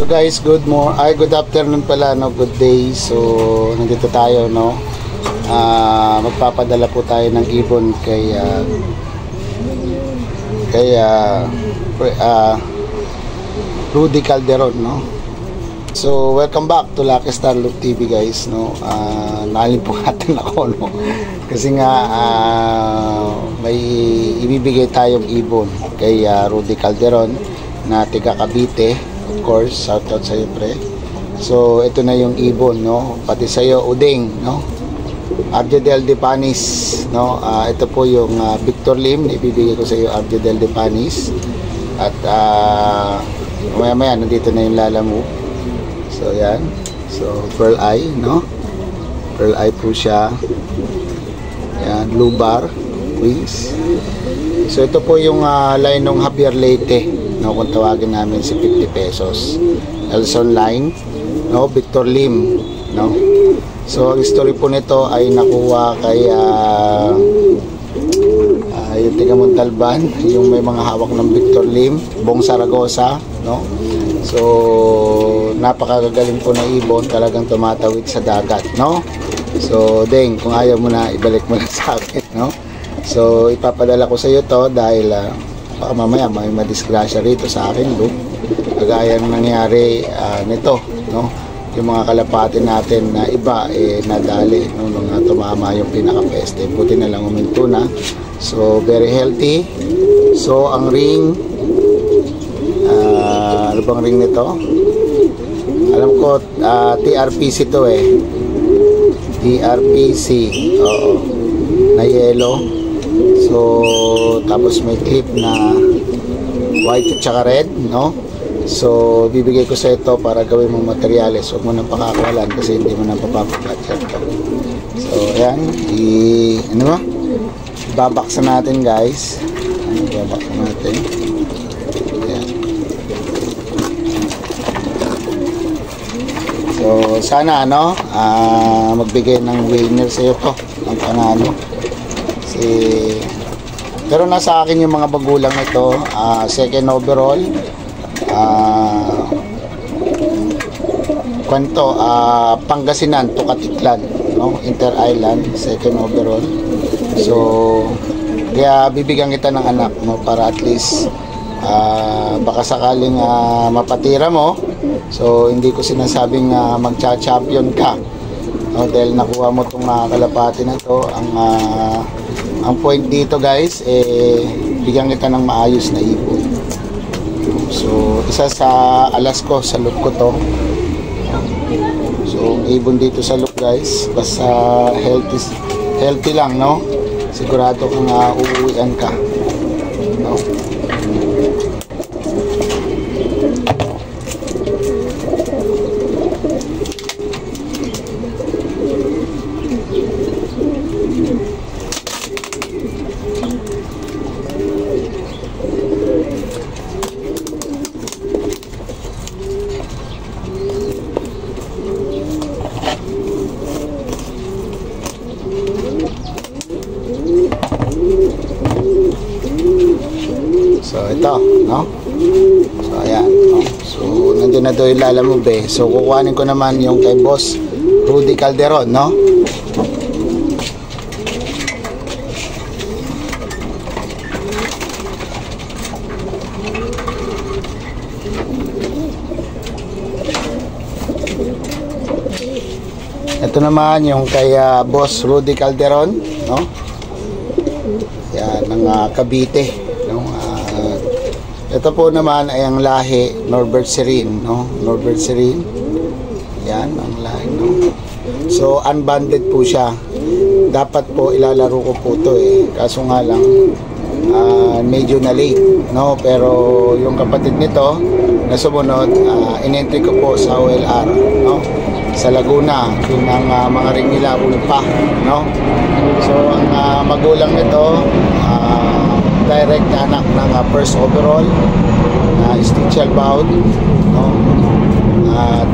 So guys, good afternoon pala, no, good day. So nandito tayo, no. Magpapadala po tayo ng ibon kay Rudy Calderon, no. So welcome back to Lucky Star Loop TV, guys, no. Nalimpungatan ako, no. Kasi nga may ibibigay tayong ibon kay Rudy Calderon na tiga Cavite, of course. Shout out sa iyo, pre. So ito na yung ibon, no. Pati sa iyo, Uding, no. Arjodel de Panis, no. Ito po yung Victor Lim, ibibigay ko sa iyo, Arjodel de Panis. At maya nandito na yung Lalamu. So yan. So Pearl Eye, no. Pearl Eye po siya. Yan, blue bar wings. So ito po yung line ng Javier Leyte, no, kung tawagin namin si 50 pesos. Elson line, no, Victor Lim, no. So ang story po nito ay nakuha kay yung tiga Montalban, yung may mga hawak ng Victor Lim, Bong Saragosa, no. So napakagagaling po na ibon, talagang tumatawid sa dagat, no. So Deng, kung ayaw mo na, ibalik mo na sa akin, no. So ipapadala ko sa iyo to dahil baka mamaya may madisgrasya rito sa akin, look. Kagaya ng nangyari nito, no. Yung mga kalapati natin na iba nadali, no, nung tumama yung pinaka-peste. Buti na lang uminto na. So very healthy. So ang ring, ano bang ring nito? Alam ko TRPC to TRPC, oo, na yellow. So tapos may clip na white at saka red, no. So bibigay ko sa ito para gawin mong materyales. Huwag mo nang pakakawalan kasi hindi mo nang papapagadget. So ayan, babaksan natin, guys. Babaksan natin. Ayan. So sana magbigay ng winner sa iyo to, ang panalo. Pero nasa akin yung mga bagulang nito, second overall, Pangasinan to Katiklan, no, Inter-Island, second overall. So kaya bibigyan kita ng anak, no, para at least baka sakaling mapatira mo. So hindi ko sinasabing magcha-champion ka, no, dahil nakuha mo itong kalapati na to. Ang point dito, guys, bigyan kita ng maayos na ibon. So isa sa alas ko, sa look ko to. So ibon dito sa look, guys, basta healthy lang, no. Sigurado kung uuwian ka, no. So ito, no. So ayan, no? So nandiyan na doon yung Lalamu, be. So kukuhanin ko naman yung kay Boss Rudy Calderon, no. Ito naman yung kay Boss Rudy Calderon, no. Yan, ng Cavite, no. Ito po naman ay ang lahi Norbert Serene, no. Norbert Serene. Yan ang lahi, no. So unbanded po siya. Dapat po ilalaro ko po to, kaso nga lang medyo na late, no. Pero yung kapatid nito na sumunod, in-entry ko po sa OLR, no, sa Laguna. Yung ang mga ring nila ulpa, no. So ang magulang nito, direct anak ng first overall na Stichel Baud, no. At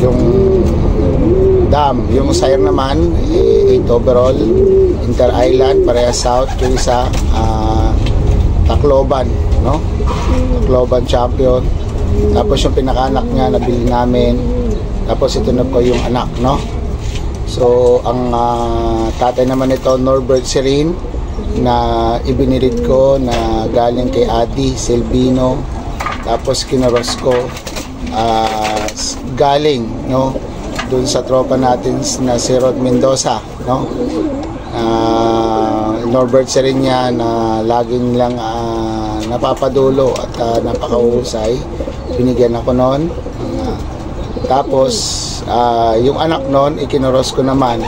yung dam, yung sire naman 8 overall Inter-Island, parehas south. Yung isa Tacloban, no. Tacloban champion. Tapos yung pinakaanak niya nabili namin. Tapos ito na po yung anak, no? So ang tatay naman ito, Norbert Serin, na ibinirid ko na galing kay Adi Silvino. Tapos kinaros ko galing, no, dun sa tropa natin na si Rod Mendoza, no? Norbert Serin niya na laging lang napapadulo at napakahusay. Binigyan ako noon. Tapos yung anak noon ikinuros ko naman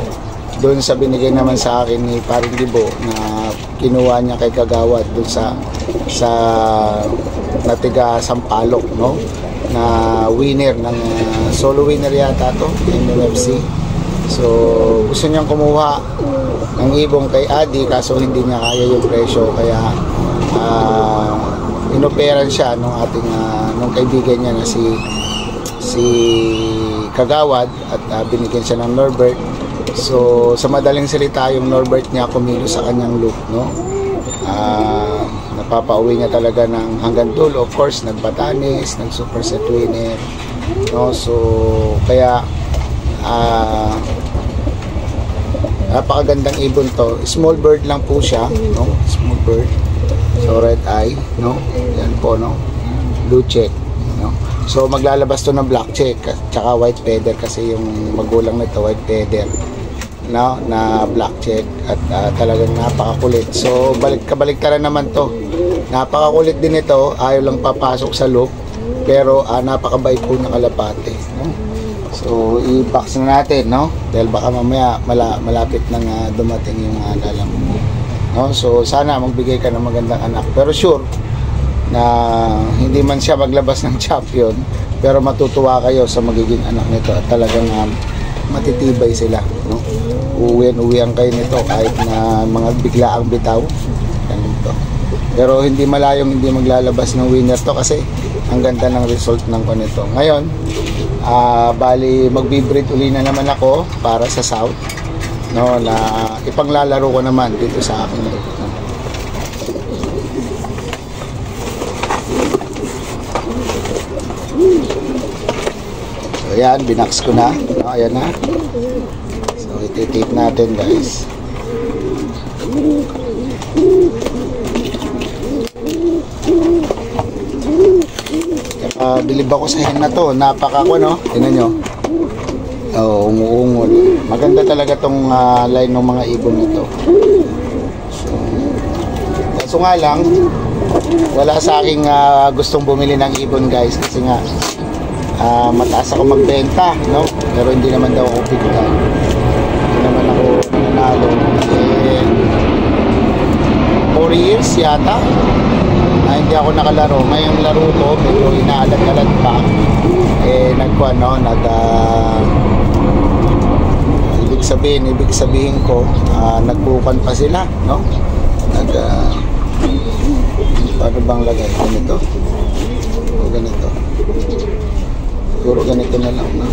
doon sa binigay naman sa akin ni Paring Libo na kinuha niya kay Kagawad doon sa natiga Sampaloc, no, na winner ng solo winner yata to MMFC. So gusto niyang kumuha ng ibong kay Adi kaso hindi niya kaya yung presyo, kaya inoperan siya nung ating nung kaibigan niya na si Kagawad at binigyan siya ng Norbert. So sa madaling salita, yung Norbert niya kumilo sa kanyang loop, no? Napapauwi niya talaga ng hanggang dulo. Of course, nagbatanis, nag super set winner, no? So kaya napakagandang ibon to. Small bird lang po siya, no? Small bird. So red eye, no? Yan po, no? Blue check, no? So maglalabas to ng black check tsaka white feather kasi yung magulang nito white feather, no, na black check at talagang napakakulit. So kabaliktaran naman to. Napakakulit din ito, ayaw lang papasok sa loop pero napakabait po ng kalapate, no? So i-box na natin, no? Dahil baka mamaya malapit nang dumating yung lalam, no? So sana magbigay ka ng magandang anak, pero sure na hindi man siya maglabas ng champion, pero matutuwa kayo sa magiging anak nito at talagang matitibay sila, no? Uwian kayo nito kahit na mga biglaang bitaw ganito. Pero hindi malayong hindi maglalabas ng winner to kasi ang ganda ng result ng nito. Ngayon bali magbi-breed uli na naman ako para sa South, no, na ipanglalaro ko naman dito sa akin ito. So yan, binax ko na, no, ayan na. So iti-tape natin, guys. Bilib ako sa hen na to, napaka ko, no, tingnan nyo. Oh, umuungol. Maganda talaga tong line ng mga ibon nito. So nga lang, wala sa aking gustong bumili ng ibon, guys, kasi nga mataas ako magbenta, no? Pero hindi naman daw ako pigtan. Hindi naman ako nanalo. 4 years yata na hindi ako nakalaro. Ngayong laro ko, medyo inaalad-alad pa. Nagkuhan, no? Ibig sabihin ko, nagbukan pa sila, no? Paano bang lagay? Ganito? O ganito? Siguro ganito na lang, no?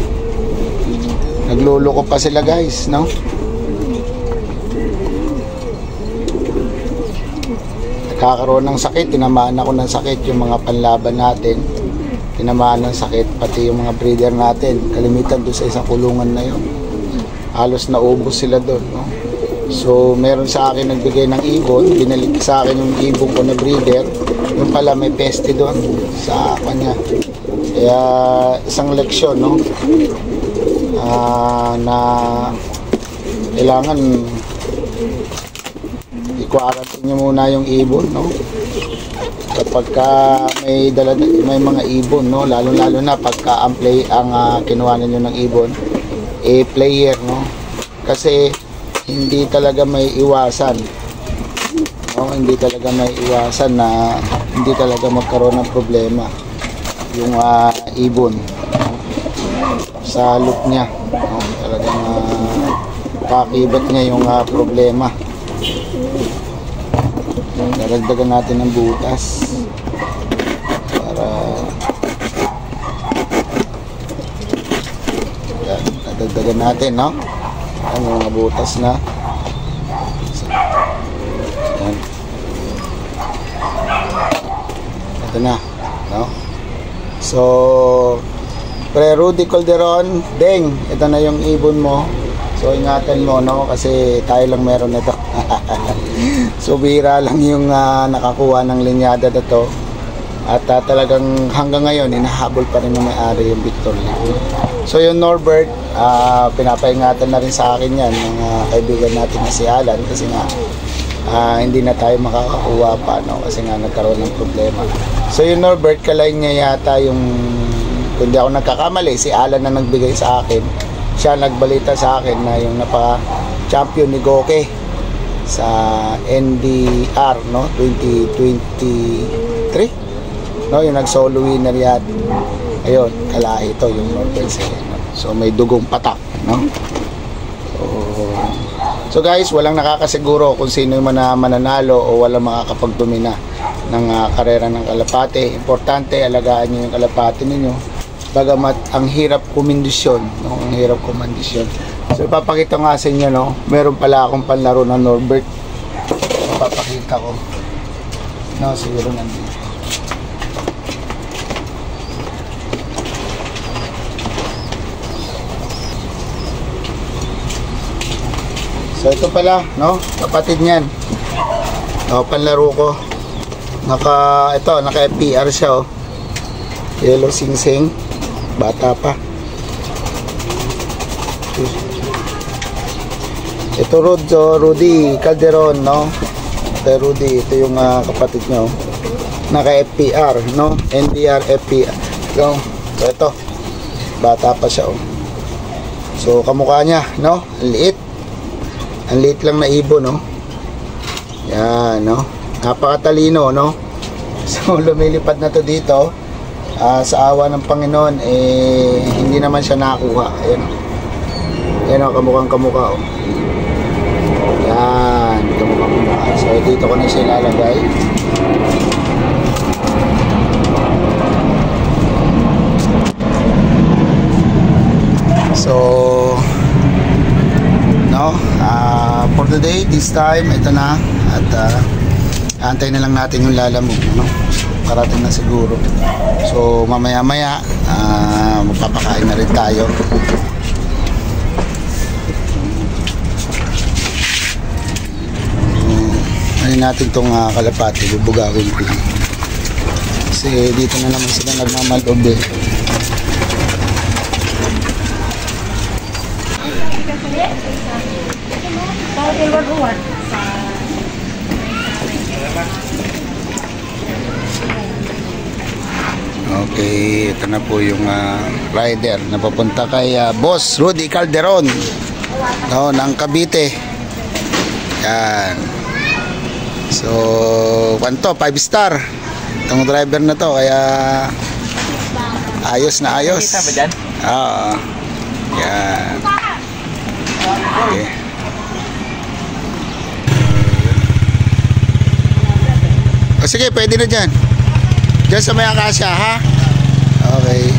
Nagluloko pa sila, guys, no? Nakakaroon ng sakit, tinamaan ako ng sakit yung mga panlaban natin. Tinamaan ng sakit pati yung mga breeder natin. Kalimitan doon sa isang kulungan na yun. Halos naubos sila doon, no? So meron sa akin nagbigay ng ibon, binalik sa akin yung ibon ko na breeder, yung pala may peste doon sa kanya. Kaya isang leksyon, no, na kailangan i-quarantine nyo muna yung ibon, no, kapag may mga ibon, no, lalo na pagka ang kinuha ninyo ng ibon player, no, kasi hindi talaga may iwasan, no? Hindi talaga may iwasan na hindi talaga magkaroon ng problema yung ibon, no? Sa loop niya, no? Talagang kakibat niya yung problema. Daragdagan natin ng butas para yan, dadagdagan natin, no? Ang mga butas na. Yan. Ito na, no? So, Pre Rudy Calderon, Deng, ito na yung ibon mo. So, ingatan mo, no? Kasi tayo lang meron nito. So, bihira lang yung nakakuha ng linyada na to. At talagang hanggang ngayon, hinahabol pa rin ng may-ari yung Victoria. So, yung Norbert, pinapaingatan na rin sa akin yan ng kaibigan natin na si Alan. Kasi nga, hindi na tayo makakakuha pa, no? Kasi nga nagkaroon ng problema. So, yung Norbert, kalain niya yata yung, kung di ako nagkakamali, si Alan na nagbigay sa akin. Siya nagbalita sa akin na yung napaka-champion ni Goke sa NDR, no? 2023. No, yung nag-solo winner yan. Ayun, kalahi ito yung Norbert Sereno. So may dugong patak, no? So guys, walang nakakasiguro kung sino yung mananalo o walang makakapagdomina ng karera ng kalapate. Importante, alagaan niyo yung kalapate ninyo. Bagamat ang hirap kumindisyon, no? Ang hirap kumandisyon. So ipapakita nga sa inyo, no? Meron pala akong panlaro na Norbert. Ipapakita ko. No, siguro nandito. So ito pala, no? Kapatid niyan. No, panlaro ko. Naka FPR siya, oh. Yellow Sing-Sing. Bata pa. Ito Rudy Calderon, no? Ito Rudy, ito yung kapatid niya, oh. Naka FPR, no? NDR FPR. So ito. Bata pa siya, oh. So kamukha niya, no? Liit. Ang liit lang na ibon, no? Yan, no? Napakatalino, no? So, lumilipad na to dito. Sa awa ng Panginoon, hindi naman siya nakakuha. Ayan, ayan, o, kamukhang kamukha, oh. Yan, kamukhang kamukha. So, dito ko na siya ilalagay. So, no, for today, this time, ito na. At antay na lang natin yung lalamog, no? Parating na siguro. So mamaya maya magpapakain na rin tayo. Ano natin tong kalapati, bubugawin ko lang. Kasi dito na naman sila nagmamalob, eh. Okay, ito na po yung rider na papunta kay Boss Rudy Calderon, no, ng Cavite. Yan. So, kwanto, 5 star itong driver na to, kaya ayos na ayos. Kita ba dyan? Oo. Yan. Okay. O sige, pwede na dyan. Diyan sa may akasya, ha? Okay.